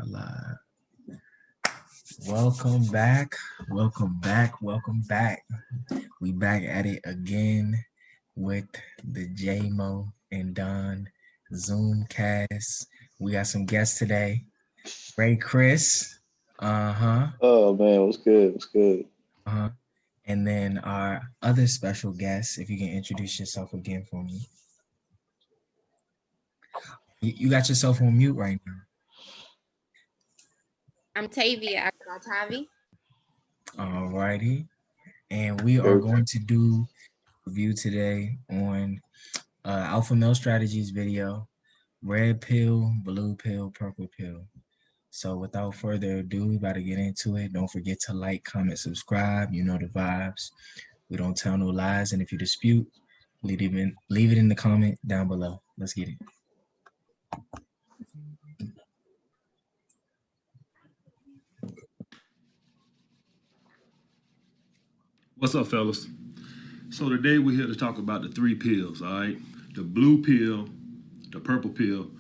Live. Welcome back. Welcome back. Welcome back. We back at it again with the JMO and Don Zoomcast. We got some guests today. Ray Chris. Uh-huh. Oh man, what's good? What's good? Uh-huh. And then our other special guest, if you can introduce yourself again for me. You got yourself on mute right now. I'm Tavia. I got Tavi. Alrighty. And we are Very going to do a review today on Alpha Male Strategies video, red pill, blue pill, purple pill. So without further ado, we about to get into it. Don't forget to like, comment, subscribe. You know the vibes. We don't tell no lies. And if you dispute, leave it in the comment down below. Let's get it. What's up, fellas? So today we're here to talk about the three pills, all right? The blue pill, the purple pill,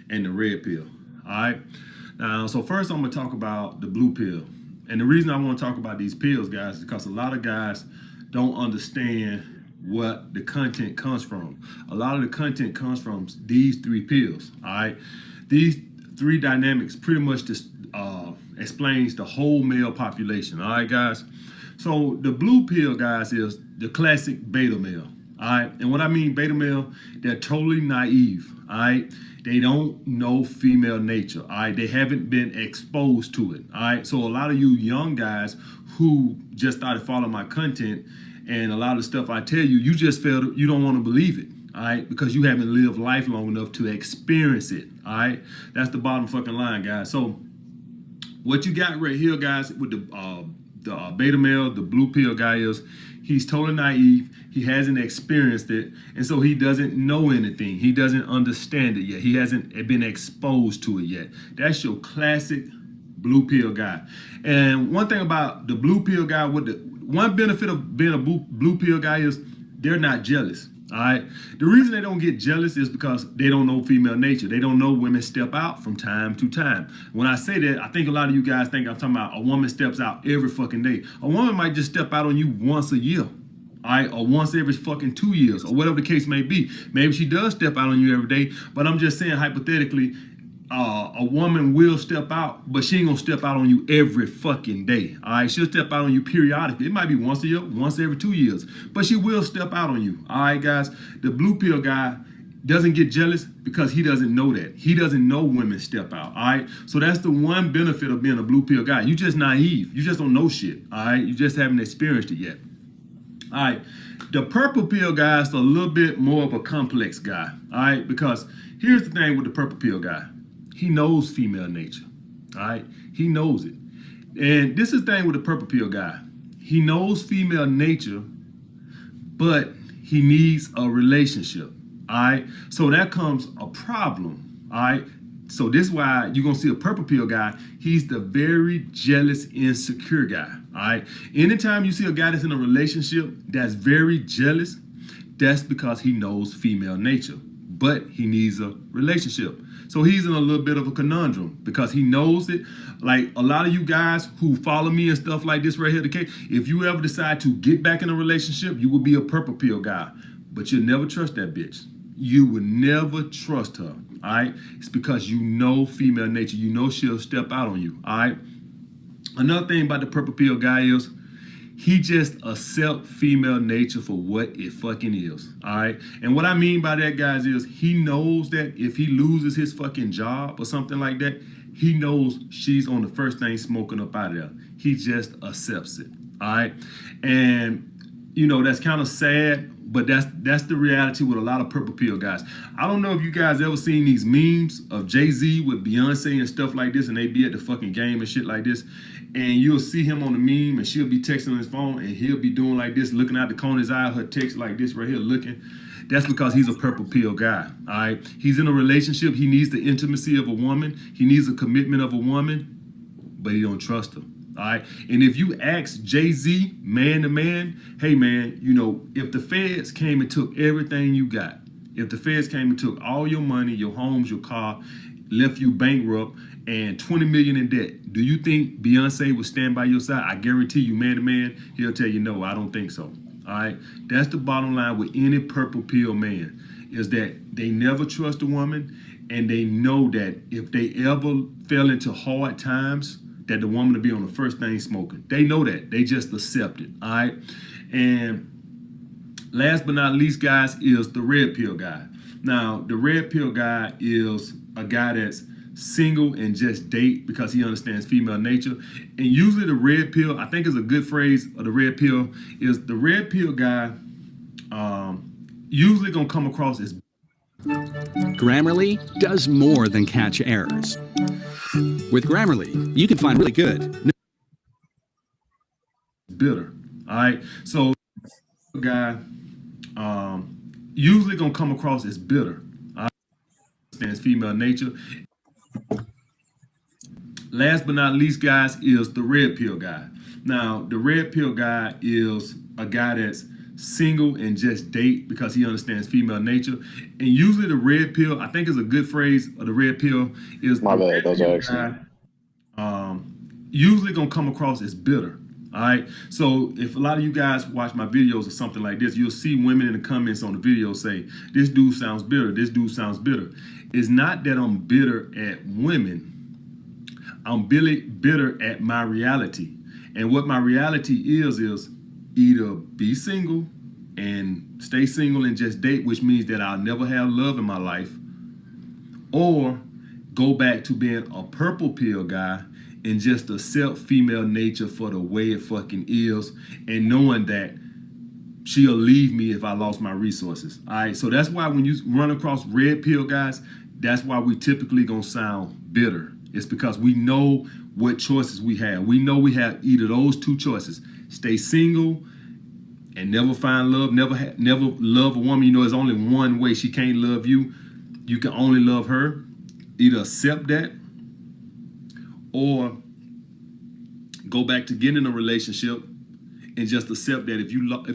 and the red pill, all right? Now, so first I'm gonna talk about the blue pill. And the reason I wanna talk about these pills, guys, is because a lot of guys don't understand what the content comes from. A lot of the content comes from these three pills, all right? These three dynamics pretty much just explains the whole male population, all right, guys? So the blue pill, guys, is the classic beta male. All right. And what I mean beta male, they're totally naive. All right. They don't know female nature. All right. They haven't been exposed to it. All right. So a lot of you young guys who just started following my content and a lot of the stuff I tell you, you just feel you don't want to believe it. All right. Because you haven't lived life long enough to experience it. All right. That's the bottom fucking line, guys. So what you got right here, guys, with the beta male, the blue pill guy is he's totally naive. He hasn't experienced it. And so he doesn't know anything. He doesn't understand it yet. He hasn't been exposed to it yet. That's your classic blue pill guy. And one thing about the blue pill guy, one benefit of being a blue pill guy is they're not jealous. All right. The reason they don't get jealous is because they don't know female nature. They don't know women step out from time to time. When I say that, I think a lot of you guys think I'm talking about a woman steps out every fucking day. A woman might just step out on you once a year. All right, or once every fucking 2 years, or whatever the case may be. Maybe she does step out on you every day, but I'm just saying hypothetically, a woman will step out, but she ain't gonna step out on you every fucking day. All right, she'll step out on you periodically. It might be once a year, once every 2 years, but she will step out on you. All right, guys. The blue pill guy doesn't get jealous because he doesn't know that. He doesn't know women step out. All right, so that's the one benefit of being a blue pill guy. You just naive. You just don't know shit. All right, you just haven't experienced it yet. All right, the purple pill guy is a little bit more of a complex guy. All right, because here's the thing with the purple pill guy. He knows female nature, all right? He knows it. And this is the thing with the purple pill guy. He knows female nature, but he needs a relationship, all right? So that comes a problem, all right? So this is why you're going to see a purple pill guy. He's the very jealous, insecure guy, all right? Anytime you see a guy that's in a relationship that's very jealous, that's because he knows female nature, but he needs a relationship. So he's in a little bit of a conundrum because he knows it. Like a lot of you guys who follow me and stuff like this right here, the case, if you ever decide to get back in a relationship, you will be a purple pill guy, but you'll never trust that bitch. You will never trust her, all right? It's because you know female nature. You know she'll step out on you, all right? Another thing about the purple pill guy is he just accept female nature for what it fucking is, all right? And what I mean by that, guys, is he knows that if he loses his fucking job or something like that, he knows she's on the first thing smoking up out of there. He just accepts it, all right? And, you know, that's kind of sad, but that's the reality with a lot of purple pill guys. I don't know if you guys ever seen these memes of Jay-Z with Beyonce and stuff like this, and they be at the fucking game and shit like this, and you'll see him on the meme, and she'll be texting on his phone, and he'll be doing like this, looking out the corner of his eye, her text like this right here, looking. That's because he's a purple pill guy, all right? He's in a relationship. He needs the intimacy of a woman. He needs a commitment of a woman, but he don't trust her. All right. And if you ask Jay-Z, man to man, hey, man, you know, if the feds came and took everything you got, if the feds came and took all your money, your homes, your car, left you bankrupt and 20 million in debt, do you think Beyonce would stand by your side? I guarantee you, man to man, he'll tell you, no, I don't think so. All right, that's the bottom line with any purple pill man, is that they never trust a woman, and they know that if they ever fell into hard times, that the woman will be on the first thing smoking. They know that. They just accept it. All right, and last but not least, guys, is the red pill guy. Now, the red pill guy is a guy that's single and just date because he understands female nature. And usually the red pill, I think is a good phrase of the red pill, is the red pill guy usually gonna come across as Grammarly does more than catch errors. With Grammarly, you can find really good. bitter. All right, so the guy usually gonna come across as bitter. All right? Understands female nature. Last but not least, guys, is the red pill guy. Now, the red pill guy is a guy that's single and just date because he understands female nature. And usually the red pill, I think is a good phrase of the red pill, is My the bad, red those are pill excellent. guy, usually gonna come across as bitter. All right. So if a lot of you guys watch my videos or something like this, you'll see women in the comments on the video say, this dude sounds bitter. This dude sounds bitter. It's not that I'm bitter at women. I'm bitter at my reality. And what my reality is either be single and stay single and just date, which means that I'll never have love in my life, or go back to being a purple pill guy and just accept female nature for the way it fucking is, and knowing that she'll leave me if I lost my resources. All right, so that's why when you run across red pill guys, that's why we typically gonna sound bitter. It's because we know what choices we have. We know we have either those two choices: stay single and never find love, never love a woman. You know, there's only one way she can't love you. You can only love her. Either accept that or go back to getting in a relationship and just accept that if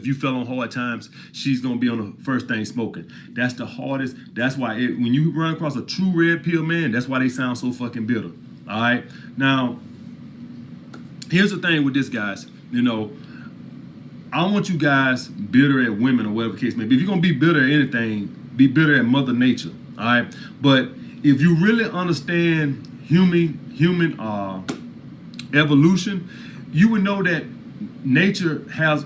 you fell on hard times, she's gonna be on the first thing smoking. That's the hardest. That's why when you run across a true red pill man, that's why they sound so fucking bitter. All right. Now, here's the thing with this, guys. You know, I don't want you guys bitter at women or whatever the case may be. If you're gonna be bitter at anything, be bitter at Mother Nature. All right. But if you really understand human evolution, you would know that nature has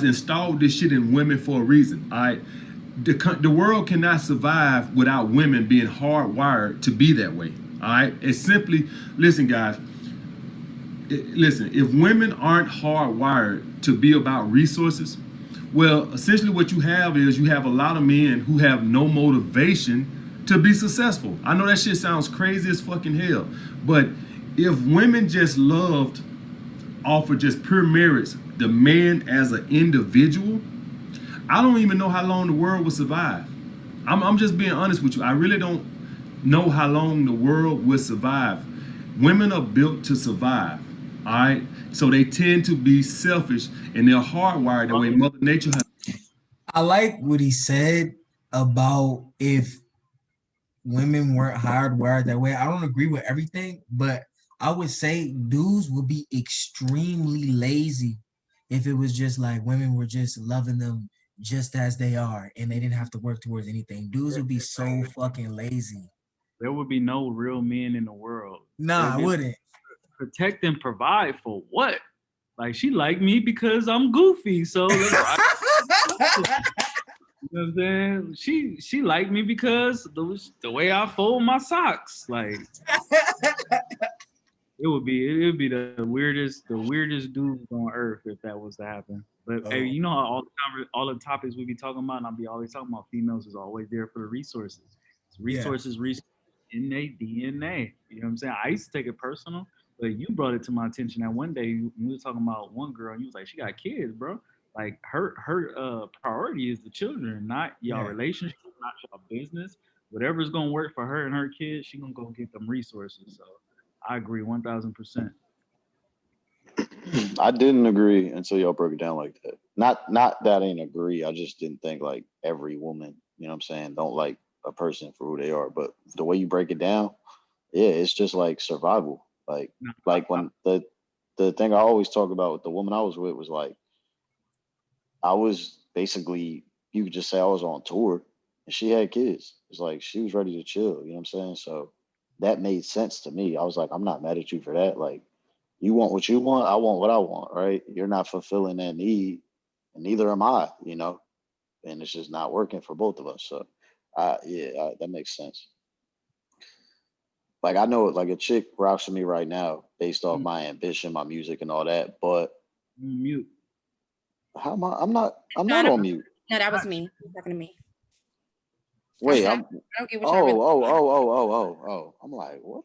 installed this shit in women for a reason. All right, the world cannot survive without women being hardwired to be that way. All right, it's simply, listen, guys. Listen, if women aren't hardwired to be about resources, well, essentially what you have is you have a lot of men who have no motivation to be successful. I know that shit sounds crazy as fucking hell, but if women just loved off of just pure merits the man as an individual, I don't even know how long the world would survive. I'm just being honest with you. I really don't know how long the world would survive. Women are built to survive, all right? So they tend to be selfish and they're hardwired the way Mother Nature has. I like what he said about if women weren't hardwired that way. I don't agree with everything, but I would say dudes would be extremely lazy if it was just like women were just loving them just as they are and they didn't have to work towards anything. Dudes would be so fucking lazy. There would be no real men in the world. Nah, I wouldn't. Protect and provide for what? Like, she liked me because I'm goofy, so you know what I'm saying? She liked me because the way I fold my socks. Like, it would be the weirdest dude on earth if that was to happen. But hey, you know how all the topics we be talking about, and I'll be always talking about females is always there for the resources. Resources in their DNA. You know what I'm saying? I used to take it personal, but you brought it to my attention that one day we were talking about one girl and you was like, she got kids, bro. Like her priority is the children, not y'all relationship, not y'all business. Whatever's gonna work for her and her kids, she gonna go get them resources. So I agree 1,000%. I didn't agree until y'all broke it down like that. Not that I didn't agree. I just didn't think like every woman, you know what I'm saying, don't like a person for who they are. But the way you break it down, yeah, it's just like survival. Like when the thing I always talk about with the woman I was with was like, I was basically, you could just say I was on tour and she had kids. It's like she was ready to chill, you know what I'm saying? So that made sense to me. I was like, I'm not mad at you for that. Like, you want what you want, I want what I want, right? You're not fulfilling that need, and neither am I, you know? And it's just not working for both of us. So that makes sense. Like I know like a chick rocks with me right now based off my ambition, my music and all that, but Mute. how am I'm not No, on mute. No, that was me. You're talking to me. Wait, I I'm don't get what y'all really. oh. I'm like, what?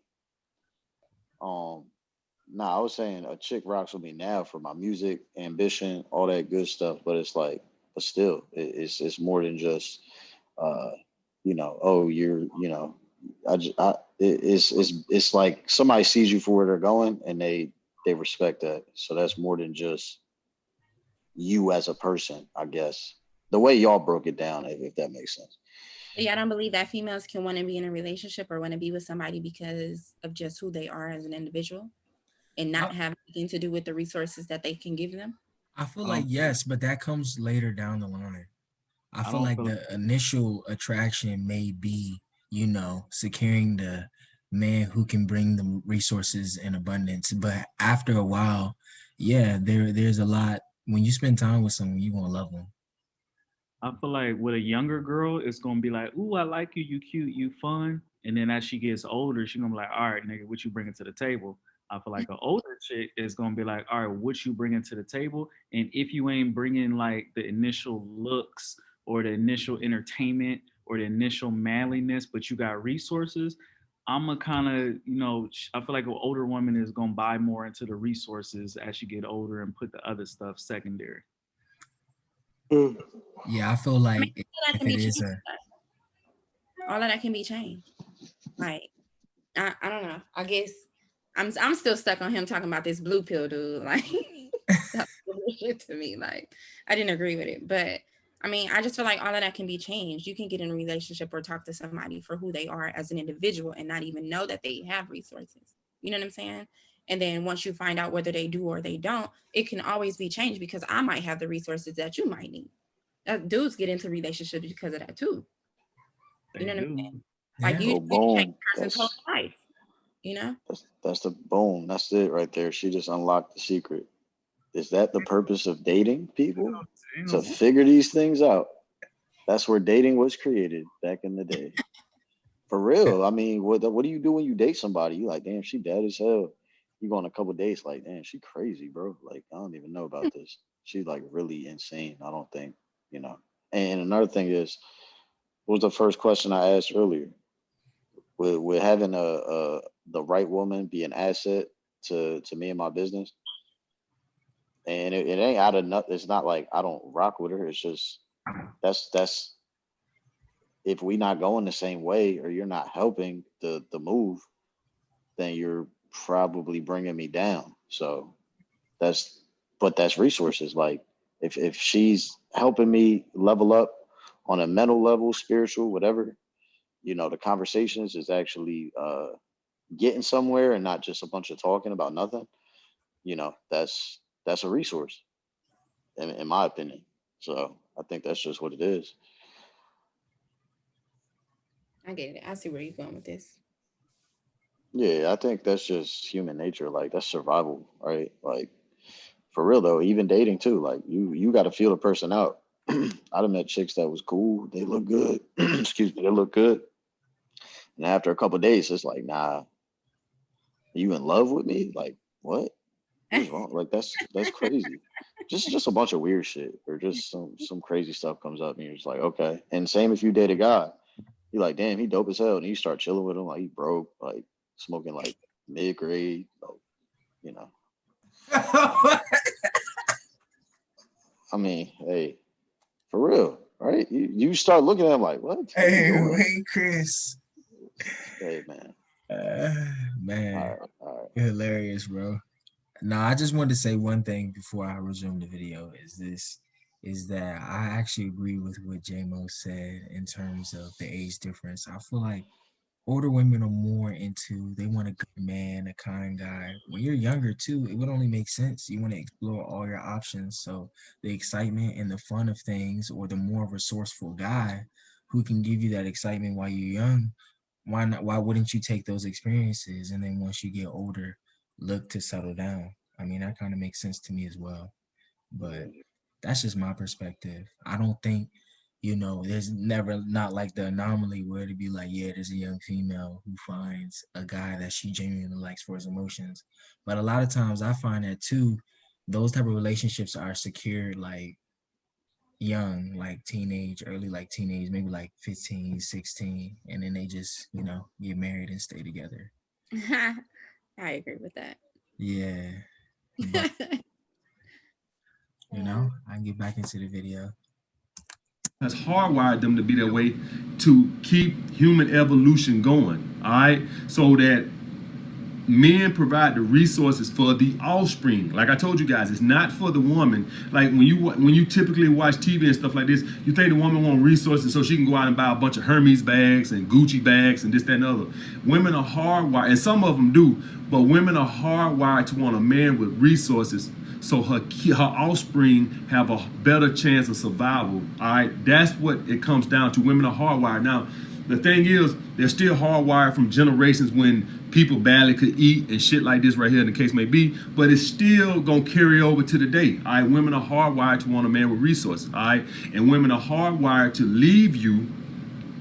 Nah, I was saying a chick rocks with me now for my music, ambition, all that good stuff. But it's like, but still, it's more than just, oh, it's like somebody sees you for where they're going and they respect that. So that's more than just you as a person, I guess. The way y'all broke it down, if that makes sense. Yeah, I don't believe that females can want to be in a relationship or want to be with somebody because of just who they are as an individual and not have anything to do with the resources that they can give them. I feel like yes, but that comes later down the line. I feel like the initial attraction may be, securing the man who can bring the resources in abundance. But after a while, yeah, there's a lot. When you spend time with someone, you gonna love them. I feel like with a younger girl, it's gonna be like, "Ooh, I like you. You cute. You fun." And then as she gets older, she's gonna be like, "All right, nigga, what you bringing to the table?" I feel like an older chick is gonna be like, "All right, what you bringing to the table?" And if you ain't bringing like the initial looks or the initial entertainment or the initial manliness, but you got resources, I'm a kind of, I feel like an older woman is gonna buy more into the resources as she get older and put the other stuff secondary. Yeah, I feel like all of that can be changed. Like, I don't know. I guess I'm still stuck on him talking about this blue pill dude. Like, that's shit to me. Like, I didn't agree with it, but I mean, I just feel like all of that can be changed. You can get in a relationship or talk to somebody for who they are as an individual and not even know that they have resources. You know what I'm saying? And then once you find out whether they do or they don't, it can always be changed because I might have the resources that you might need. Dudes get into relationships because of that too. You know what I'm saying? Like you change a person's whole life. That's the boom. That's it right there. She just unlocked the secret. Is that the purpose of dating people? To figure these things out. That's where dating was created back in the day. For real. I mean, what do you do when you date somebody? You like, damn, she bad as hell. You go on a couple of dates, like, damn, she crazy, bro. Like, I don't even know about this. She's like really insane. I don't think, And another thing is, what was the first question I asked earlier? With having the right woman be an asset to me and my business. And it ain't out of nothing. It's not like I don't rock with her. It's just that's if we not going the same way or you're not helping the move, then you're probably bringing me down. So that's resources. Like if she's helping me level up on a mental level, spiritual, whatever, the conversations is actually getting somewhere and not just a bunch of talking about nothing. That's a resource in my opinion. So I think that's just what it is. I get it. I see where you're going with this. Yeah, I think that's just human nature. Like that's survival, right? Like for real though, even dating too. Like you got to feel the person out. I'd have met chicks that was cool. They look good. Excuse me, they look good. And after a couple of days, it's like, nah, you in love with me? Like what? What's wrong? Like that's crazy. Just a bunch of weird shit, or just some crazy stuff comes up, and you're just like, okay. And same if you date a guy, you're like, damn, he dope as hell, and you start chilling with him, like he broke, like smoking like mid grade, I mean, hey, for real, right? You start looking at him like, what? Hey, Chris. Hey, man. Man, all right. You're hilarious, bro. No, I just wanted to say one thing before I resume the video. Is is that I actually agree with what J-Mo said in terms of the age difference. I feel like older women are more into, they want a good man, a kind guy. When you're younger too, it would only make sense. You want to explore all your options. So the excitement and the fun of things, or the more resourceful guy who can give you that excitement while you're young, why not? Why wouldn't you take those experiences? And then once you get older, look to settle down. I mean, that kind of makes sense to me as well. But that's just my perspective. I don't think, there's never not like the anomaly where it'd be like, yeah, there's a young female who finds a guy that she genuinely likes for his emotions. But a lot of times I find that too, those type of relationships are secured like young, like teenage, early like teenage, maybe like 15, 16, and then they just, get married and stay together. I agree with that. Yeah. But, I can get back into the video. Has hardwired them to be that way to keep human evolution going. All right, so that men provide the resources for the offspring. Like I told you guys, it's not for the woman. Like when you typically watch TV and stuff like this, you think the woman wants resources so she can go out and buy a bunch of Hermes bags and Gucci bags and this, that, and other. Women are hardwired, and some of them do, but women are hardwired to want a man with resources so her offspring have a better chance of survival. All right, that's what it comes down to. Women are hardwired. Now, the thing is, they're still hardwired from generations when people barely could eat and shit like this right here, in the case may be, but it's still gonna carry over to the day. All right, women are hardwired to want a man with resources. All right, and women are hardwired to leave you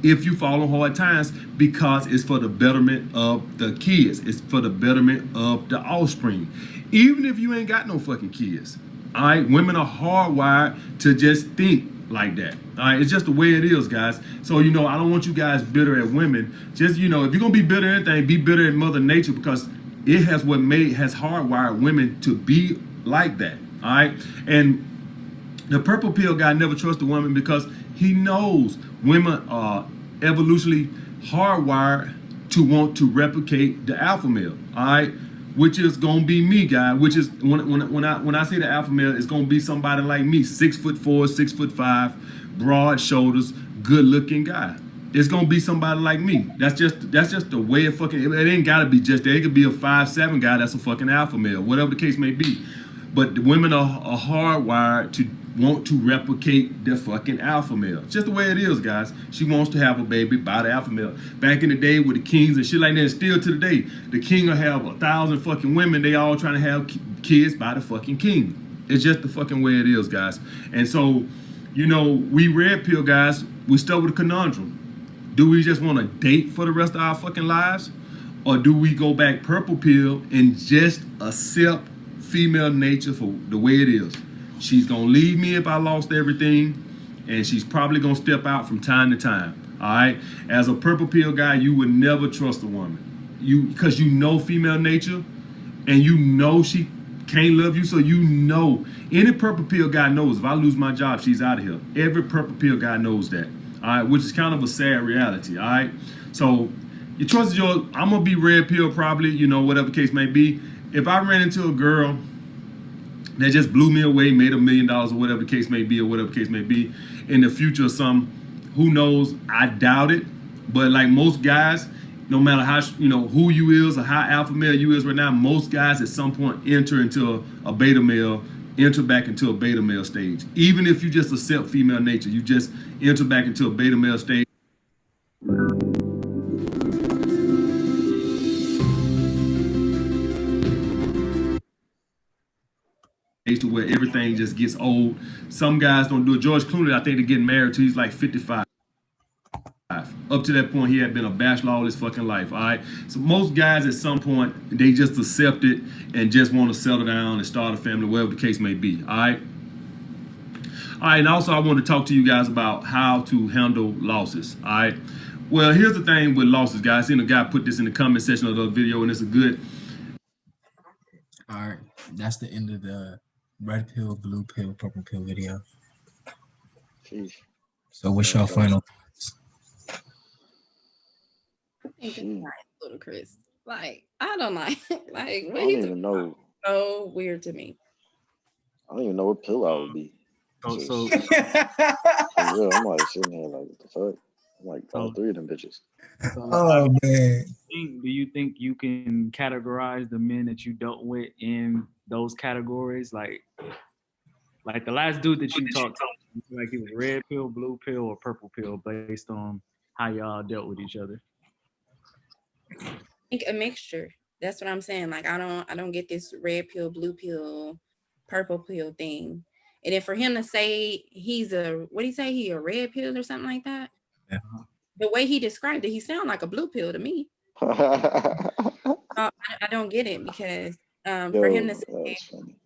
if you fall on hard times, because it's for the betterment of the kids. It's for the betterment of the offspring. Even if you ain't got no fucking kids. All right, women are hardwired to just think like that. All right, it's just the way it is, guys. So, I don't want you guys bitter at women. Just, if you're gonna be bitter at anything, be bitter at Mother Nature, because it has hardwired women to be like that. All right, and the purple pill guy never trusts a woman because he knows women are evolutionally hardwired to want to replicate the alpha male. All right, which is gonna be me, guy. Which is when I say the alpha male, it's gonna be somebody like me, 6'4", 6'5", broad shoulders, good looking guy. It's gonna be somebody like me. That's just the way it fucking. It ain't gotta be just that. It could be a 5'7" guy that's a fucking alpha male, whatever the case may be. But the women are hardwired to want to replicate the fucking alpha male. It's just the way it is, guys. She wants to have a baby by the alpha male. Back in the day with the kings and shit like that, and still to the day, the king will have 1,000 fucking women. They all trying to have kids by the fucking king. It's just the fucking way it is, guys. And so, we red pill guys, we stuck with a conundrum. Do we just want to date for the rest of our fucking lives? Or do we go back purple pill and just accept female nature for the way it is? She's gonna leave me if I lost everything, and she's probably gonna step out from time to time. All right, as a purple pill guy, you would never trust a woman, because you know female nature, and she can't love you. So any purple pill guy knows if I lose my job, she's out of here. Every purple pill guy knows that. All right, which is kind of a sad reality. All right, so your choice is yours. I'm gonna be red pill probably, whatever case may be. If I ran into a girl that just blew me away, made $1 million or whatever the case may be, in the future or something, who knows? I doubt it. But like most guys, no matter how, who you is or how alpha male you is right now, most guys at some point enter into a beta male, enter back into a beta male stage. Even if you just accept female nature, you just enter back into a beta male stage. To where everything just gets old. Some guys don't do it. George Clooney, I think they're getting married till he's like 55. Up to that point, he had been a bachelor all his fucking life. All right. So most guys at some point, they just accept it and just want to settle down and start a family, whatever the case may be. All right. All right. And also, I want to talk to you guys about how to handle losses. All right. Well, here's the thing with losses, guys. I seen a guy put this in the comment section of the video, and it's a good. All right. That's the end of the red pill, blue pill, purple pill video. Sheesh. So what's your final thoughts? I think it's ludicrous. Like, I don't like, what I don't even know. so weird to me. I don't even know what pill I would be. So For real, I'm like sitting here like, what the fuck? I'm like, all So- three of them bitches. Oh man. do you think you can categorize the men that you dealt with in those categories? Like the last dude that you talked to, you feel like he was red pill, blue pill, or purple pill based on how y'all dealt with each other? I think a mixture. That's what I'm saying. Like I don't get this red pill, blue pill, purple pill thing. And then for him to say he's a what do you say, he a red pill or something like that? Yeah. The way he described it, he sounded like a blue pill to me. I don't get it because for him to say, that's funny.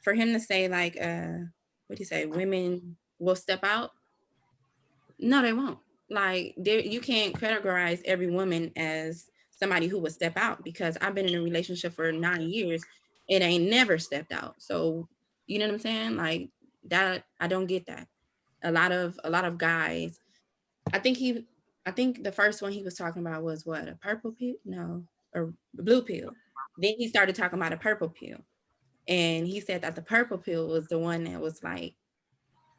for him to say like what do you say, women will step out. No, they won't. Like you can't categorize every woman as somebody who would step out because I've been in a relationship for 9 years. It ain't never stepped out. So you know what I'm saying? Like that, I don't get that. A lot of guys, I think the first one he was talking about was what, a purple pill? No, or blue pill. Then he started talking about a purple pill. And he said that the purple pill was the one that was like,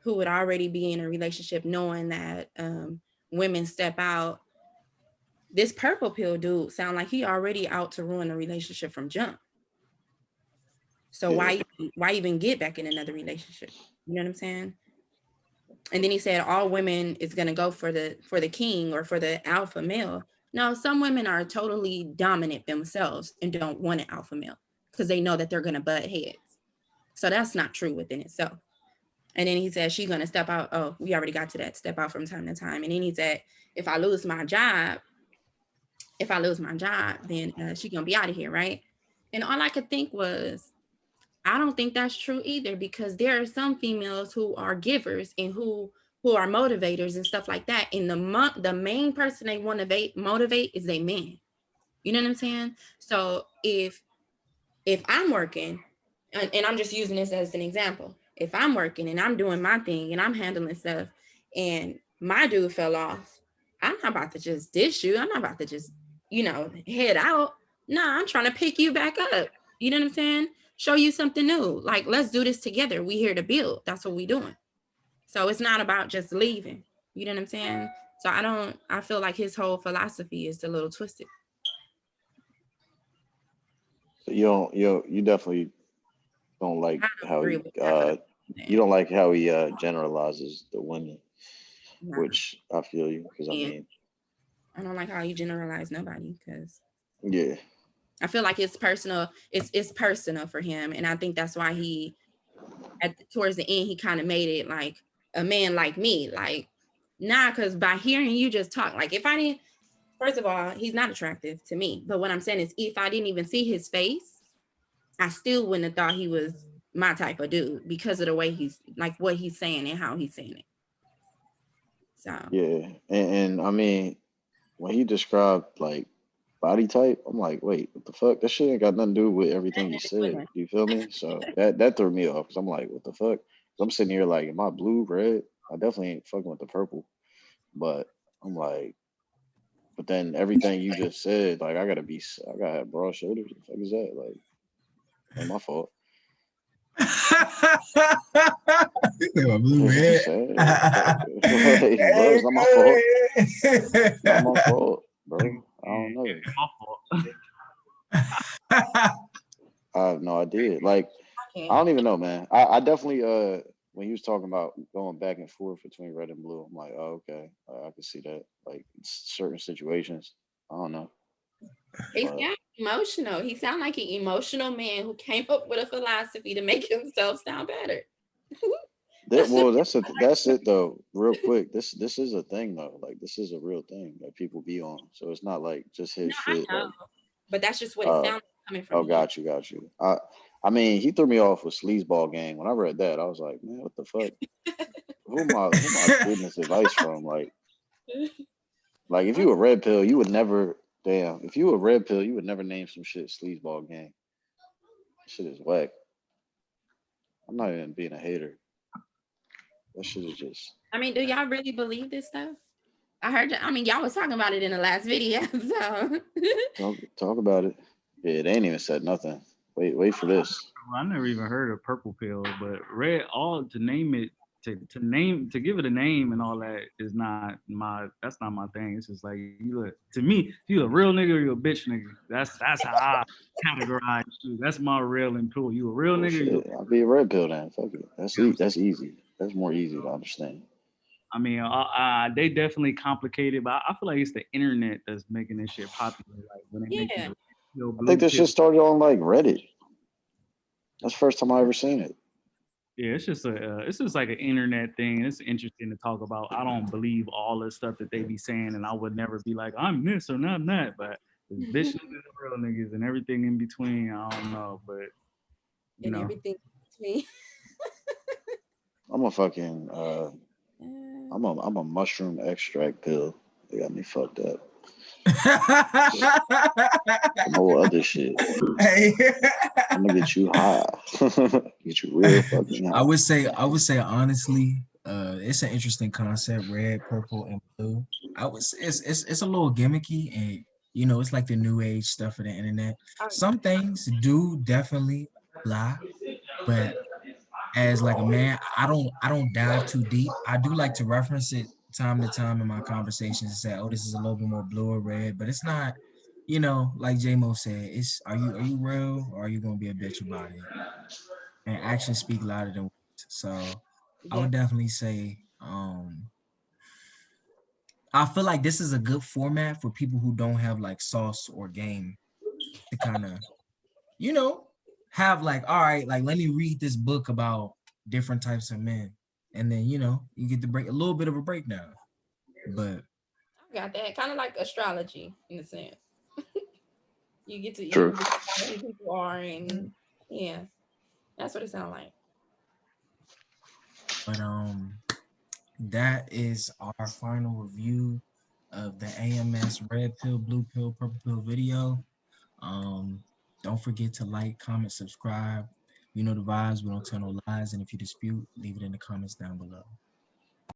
who would already be in a relationship knowing that women step out. This purple pill dude sound like he already out to ruin a relationship from jump. So Yeah. why even get back in another relationship? You know what I'm saying? And then he said all women is gonna go for the king or for the alpha male. No, some women are totally dominant themselves and don't want an alpha male because they know that they're gonna butt heads. So that's not true within itself. And then he said, she's going to step out. Oh, we already got to that, step out from time to time. And then he said, if I lose my job, then she's going to be out of here, right? And all I could think was, I don't think that's true either, because there are some females who are givers and who are motivators and stuff like that. And the main person they want to motivate is their man. You know what I'm saying? So if I'm working, and I'm just using this as an example, if I'm working and I'm doing my thing and I'm handling stuff and my dude fell off, I'm not about to just dish you. I'm not about to just, head out. Nah, I'm trying to pick you back up. You know what I'm saying? Show you something new. Like, let's do this together. We here to build. That's what we doing. So it's not about just leaving. You know what I'm saying? So I feel like his whole philosophy is a little twisted. So you definitely don't like how agree he, with that. you don't like how he generalizes the women, No. which I feel you, because I Yeah. mean, I don't like how you generalize nobody, because yeah, I feel like it's personal. It's personal for him, and I think that's why he, towards the end, he kind of made it like a man like me, like, nah, because by hearing you just talk, like if I didn't, first of all, he's not attractive to me. But what I'm saying is, if I didn't even see his face, I still wouldn't have thought he was my type of dude because of the way he's like what he's saying and how he's saying it. So yeah, and I mean, when he described like body type, I'm like, wait, what the fuck? That shit ain't got nothing to do with everything you said. You feel me? So that threw me off, because I'm like, what the fuck? I'm sitting here like, am I blue, red? I definitely ain't fucking with the purple, but I'm like, but then everything you just said, like, I gotta have broad shoulders. What the fuck is that? Like, ain't my fault. Blue What you red. saying? Like, bro, it's not my fault. Not my fault, bro. I don't know. It's my fault. I have no idea. Like, I don't even know, man. I definitely when he was talking about going back and forth between red and blue, I'm like, oh, okay, I can see that. Like, certain situations, I don't know. he sounds emotional. He sounds like an emotional man who came up with a philosophy to make himself sound better. That's it though. Real quick, this is a thing though. Like, this is a real thing that people be on. So it's not like just his shit. I know, like, but that's just what it sounds like coming from. Oh, got you. I mean, he threw me off with Sleazeball Gang. When I read that, I was like, man, what the fuck? who am I getting this advice from? Like if you a red pill, you would never. Damn, if you were a red pill, you would never name some shit Sleazeball Gang. Shit is whack. I'm not even being a hater. That shit is just. I mean, do y'all really believe this stuff? I heard. I mean, y'all was talking about it in the last video. So Talk about it. Yeah, they ain't even said nothing. Wait for this. I never even heard of purple pill, but red. All to name it to give it a name and all that is not that's not my thing. It's just like you look to me, you a real nigga or you a bitch nigga. That's how I categorize you. That's my real and cool. You a real Oh, nigga. shit. I'll be a red pill then. Fuck it. That's easy. That's more easy to understand. I mean, they definitely complicated, but I feel like it's the internet that's making this shit popular. Like when they make Yeah. I think this shit started on like Reddit. That's the first time I ever seen it. Yeah, it's just like an internet thing. It's interesting to talk about. I don't believe all the stuff that they be saying, and I would never be like, I'm this or not that. But the bitches and the real niggas and everything in between, I don't know. But you And know, everything between. I'm a fucking I'm a mushroom extract pill. They got me fucked up. Some whole other shit. Hey. I'm gonna get you high. Get you real fucking high. I would say honestly, it's an interesting concept, red, purple, and blue. It's a little gimmicky, and you know, it's like the new age stuff of the internet. Some things do definitely apply, but as like a man, I don't dive too deep. I do like to reference it time to time in my conversations and say, oh, this is a little bit more blue or red, but it's not, you know, like J-Mo said, it's are you real or are you gonna be a bitch about it? And actions speak louder than words. So I would definitely say I feel like this is a good format for people who don't have like sauce or game to kind of, you know, have like, all right, like let me read this book about different types of men. And then, you know, you get to break a little bit of a breakdown. But I got that. Kind of like astrology in a sense. You get to True. who people are, and yeah, that's what it sounds like. but that is our final review of the AMS red pill, blue pill, purple pill video. Don't forget to like, comment, subscribe. You know the vibes. We don't tell no lies. And if you dispute, leave it in the comments down below.